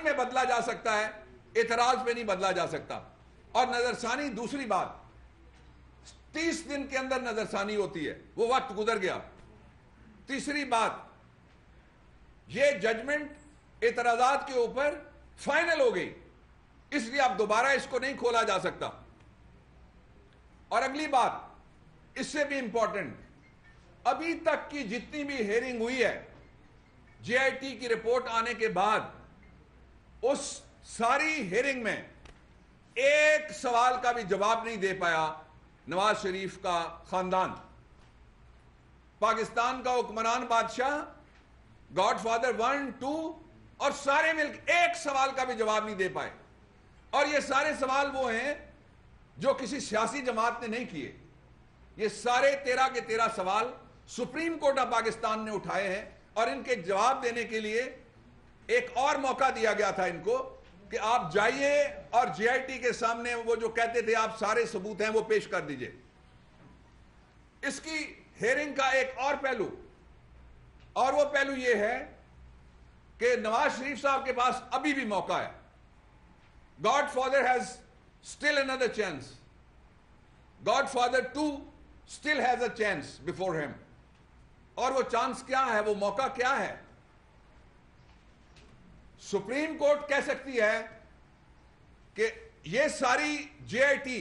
میں بدلا جا سکتا ہے، اعتراض میں نہیں بدلا جا سکتا. اور نظر ثانی، دوسری بات، 30 دن کے اندر نظر ثانی ہوتی ہے، وہ وقت گزر گیا. تیسری بات، یہ ججمنٹ اعتراضات کے اوپر فائنل ہو گئی، اس لیے اب دوبارہ اس کو نہیں کھولا جا سکتا. اور اگلی بات اس سے بھی امپورٹنٹ، ابھی تک کی جتنی بھی ہیئرنگ ہوئی ہے جے آئی ٹی کی رپورٹ آنے کے بعد، اس ساری ہیئرنگ میں ایک سوال کا بھی جواب نہیں دے پایا نواز شریف کا خاندان. پاکستان کا حکمران بادشاہ، گاڈ فادر 1 2 اور سارے مل کے ایک سوال کا بھی جواب نہیں دے پائے. اور یہ سارے سوال وہ ہیں جو کسی سیاسی جماعت نے نہیں کیے. یہ سارے 13 کے 13 سوال سپریم کورٹ آف پاکستان نے اٹھائے ہیں، اور ان کے جواب دینے کے لیے ایک اور موقع دیا گیا تھا ان کو کہ آپ جائیے اور جے آئی ٹی کے سامنے وہ جو کہتے تھے آپ سارے ثبوت ہیں وہ پیش کر دیجئے. اس کی ہیئرنگ کا ایک اور پہلو، اور وہ پہلو یہ ہے کہ نواز شریف صاحب کے پاس ابھی بھی موقع ہے. God father has still another chance. God father 2 still has a chance before him. اور وہ چانس کیا ہے، وہ موقع کیا ہے؟ سپریم کورٹ کہہ سکتی ہے کہ یہ ساری جے آئی ٹی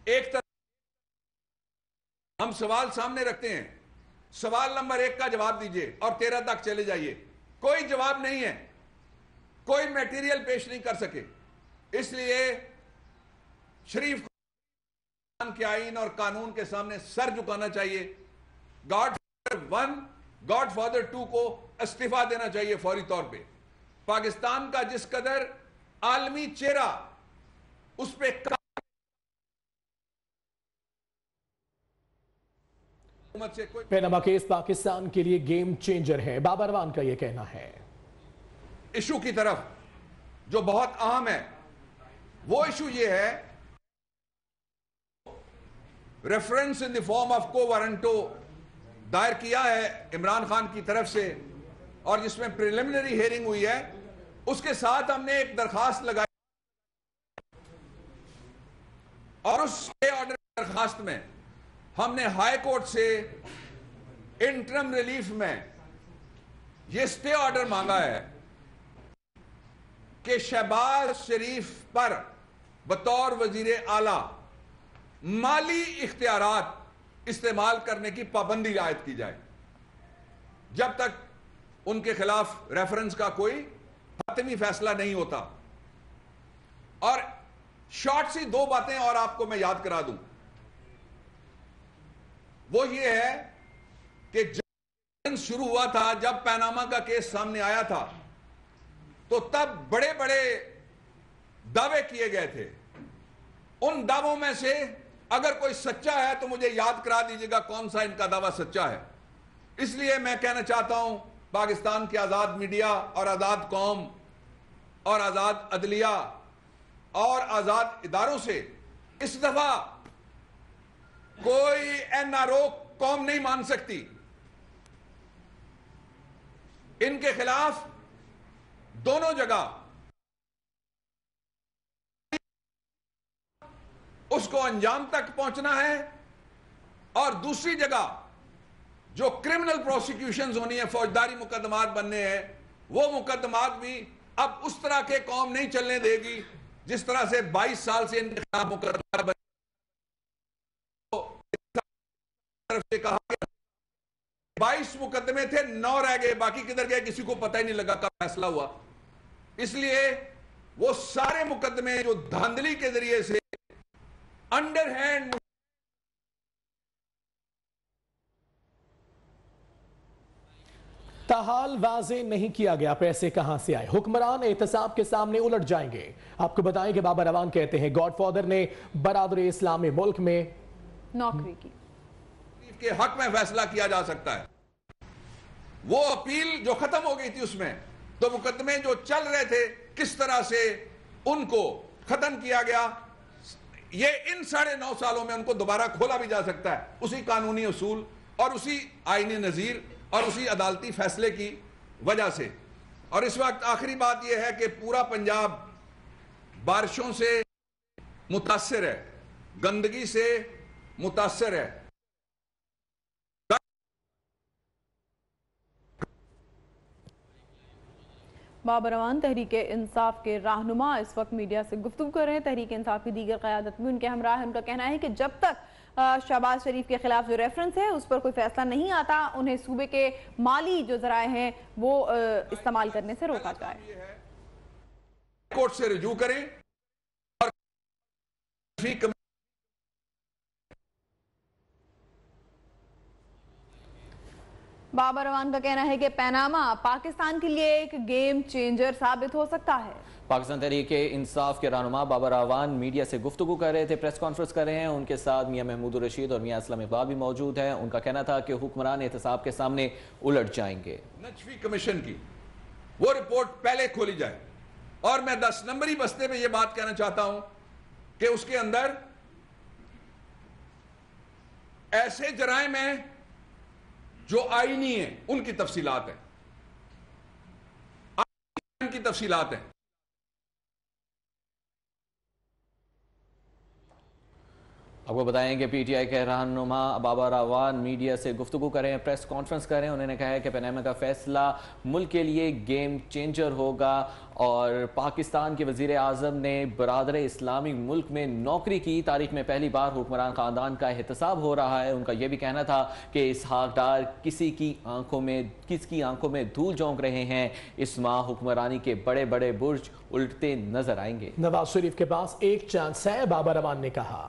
ایک طرف ہم سوال سامنے رکھتے ہیں، سوال نمبر 1 کا جواب دیجئے اور 13 تک چلے جائیے، کوئی جواب نہیں ہے، کوئی میٹیریل پیش نہیں کر سکے. اس لیے شریف کے آئین اور قانون کے سامنے سر جھکانا چاہیے. گاڈ فادر 1 گاڈ فادر 2 کو استعفیٰ دینا چاہیے فوری طور پہ. پاکستان کا جس قدر عالمی چہرہ اس پہ پیناما کیس پاکستان کے لیے گیم چینجر ہے، بابر اروان کا یہ کہنا ہے. ایشو کی طرف جو بہت اہم ہے، وہ ایشو یہ ہے reference in the form of کو وارنٹو دائر کیا ہے عمران خان کی طرف سے، اور جس میں پریلیمنری ہیئرنگ ہوئی ہے. اس کے ساتھ ہم نے ایک درخواست لگائی، اور اس سٹے آرڈر درخواست میں ہم نے ہائی کورٹ سے انٹرم ریلیف میں یہ سٹے آرڈر مانگا ہے کہ شہباز شریف پر بطور وزیر اعلیٰ مالی اختیارات استعمال کرنے کی پابندی عائد کی جائے جب تک ان کے خلاف ریفرنس کا کوئی حتمی فیصلہ نہیں ہوتا. اور شارٹ سی 2 باتیں اور آپ کو میں یاد کرا دوں. وہ یہ ہے کہ جب شروع ہوا تھا، جب پیناما کا کیس سامنے آیا تھا، تو تب بڑے بڑے دعوے کیے گئے تھے. ان دعووں میں سے اگر کوئی سچا ہے تو مجھے یاد کرا دیجیے گا کون سا ان کا دعویٰ سچا ہے. اس لیے میں کہنا چاہتا ہوں پاکستان کے آزاد میڈیا اور آزاد قوم اور آزاد عدلیہ اور آزاد اداروں سے، اس دفعہ کوئی این آر او قوم نہیں مان سکتی. ان کے خلاف دونوں جگہ اس کو انجام تک پہنچنا ہے، اور دوسری جگہ جو کرمنل پروسیکیوشنز ہونی ہے، فوجداری مقدمات بننے ہیں، وہ مقدمات بھی اب اس طرح کے قوم نہیں چلنے دے گی جس طرح سے 22 سال سے ان کے خلاف مقدمات بنے. طرف سے کہا کہ 22 مقدمے تھے، 9 رہ گئے، باقی کدھر گئے کسی کو پتہ ہی نہیں لگا کب فیصلہ ہوا. اس لیے وہ سارے مقدمے جو دھاندلی کے ذریعے سے انڈر ہینڈ تاحال واضح نہیں کیا گیا پیسے کہاں سے آئے. حکمران احتساب کے سامنے الٹ جائیں گے. آپ کو بتائیں کہ بابر اروان کہتے ہیں گاڈ فادر نے برادر اسلام ملک میں نوکری کی کے حق میں فیصلہ کیا جا سکتا ہے. وہ اپیل جو ختم ہو گئی تھی اس میں تو مقدمے جو چل رہے تھے کس طرح سے ان کو ختم کیا گیا، یہ ان 9.5 سالوں میں ان کو دوبارہ کھولا بھی جا سکتا ہے اسی قانونی اصول اور اسی آئینی نظیر اور اسی عدالتی فیصلے کی وجہ سے. اور اس وقت آخری بات یہ ہے کہ پورا پنجاب بارشوں سے متاثر ہے، گندگی سے متاثر ہے۔ بابر اعوان تحریک انصاف کے رہنما اس وقت میڈیا سے گفتگو کر رہے ہیں۔ تحریک انصاف کی دیگر قیادت بھی ان کے ہمراہ ہے۔ ان کا کہنا ہے کہ جب تک شہباز شریف کے خلاف جو ریفرنس ہے اس پر کوئی فیصلہ نہیں آتا، انہیں صوبے کے مالی جو ذرائع ہیں وہ استعمال کرنے سے روکا جائے۔ کورٹ سے رجوع کریں اور بابر اعوان کا کہنا ہے کہ پیناما پاکستان کے لیے ایک گیم چینجر ثابت ہو سکتا ہے۔ پاکستان تحریک انصاف کے رہنما بابر اعوان میڈیا سے گفتگو کر رہے تھے، پریس کانفرنس کر رہے ہیں۔ ان کے ساتھ میاں محمود الرشید اور میاں اسلم اقبال بھی موجود ہیں۔ ان کا کہنا تھا کہ حکمران احتساب کے سامنے الٹ جائیں گے۔ نجفی کمیشن کی وہ رپورٹ پہلے کھولی جائے، اور میں 10 نمبری بستے پہ یہ بات کہنا چاہتا ہوں کہ اس کے اندر ایسے جرائم ہیں جو آئینی ہیں، ان کی تفصیلات ہیں، ان کی تفصیلات ہیں۔ آپ کو بتائیں کہ پی ٹی آئی کے رہنما بابر اعوان میڈیا سے گفتگو کر رہے ہیں، پریس کانفرنس کر رہے ہیں۔ انہوں نے کہا ہے کہ پیناما کا فیصلہ ملک کے لیے گیم چینجر ہوگا، اور پاکستان کے وزیر اعظم نے برادر اسلامی ملک میں نوکری کی۔ تاریخ میں پہلی بار حکمران خاندان کا احتساب ہو رہا ہے۔ ان کا یہ بھی کہنا تھا کہ اسحاق ڈار کس کی آنکھوں میں دھول جھونک رہے ہیں۔ اس ماہ حکمرانی کے بڑے بڑے برج الٹتے نظر آئیں گے۔ نواز شریف کے پاس ایک چانس ہے، بابر اعوان نے کہا۔